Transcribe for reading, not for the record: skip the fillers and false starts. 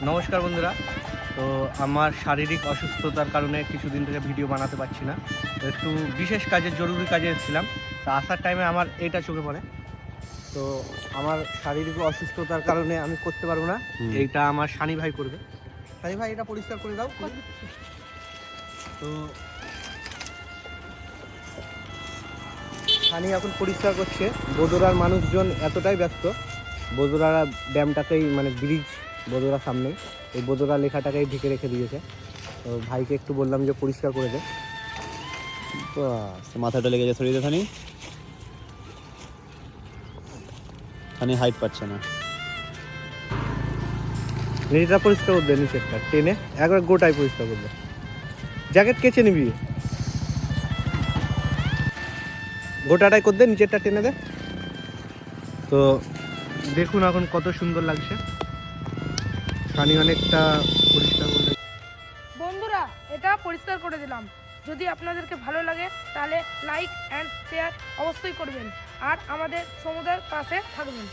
নমস্কার বন্ধুরা। তো আমার শারীরিক অসুস্থতার কারণে কিছুদিন থেকে ভিডিও বানাতে পারছি না। তো একটু বিশেষ কাজে, জরুরি কাজে এসেছিলাম। তো আসার টাইমে আমার এইটা চোখে পড়ে। তো আমার শারীরিক অসুস্থতার কারণে আমি করতে পারবো না। এইটা আমার সানি ভাই করবে। সানি ভাই এটা পরিষ্কার করে দাও। তো সানি এখন পরিষ্কার করছে। বদুরার মানুষজন এতটাই ব্যস্ত, বদুরা ড্যামটাকেই মানে ব্রিজ বদুরার সামনে, এই বদুরা লেখাটাকেই ঢেকে রেখে দিয়েছে। তো ভাইকে একটু বললাম যে পরিষ্কার করে দে। তো মাথাটা লেগে যায় শরীরে, খানি হাইট পাচ্ছে না। নিচেটা পরিষ্কার করে দে, নিচেরটা টেনে একবার গোটাই পরিষ্কার করে দে। জ্যাকেট কেচে নিবি, গোটাটাই করে দে, নিচেরটা টেনে দে। তো দেখুন এখন কত সুন্দর লাগছে। পানি অনেকটা পরিষ্কার করে। বন্ধুরা, এটা পরিষ্কার করে দিলাম। যদি আপনাদেরকে ভালো লাগে তাহলে লাইক অ্যান্ড শেয়ার অবশ্যই করবেন আর আমাদের সমুদ্রের পাশে থাকবেন।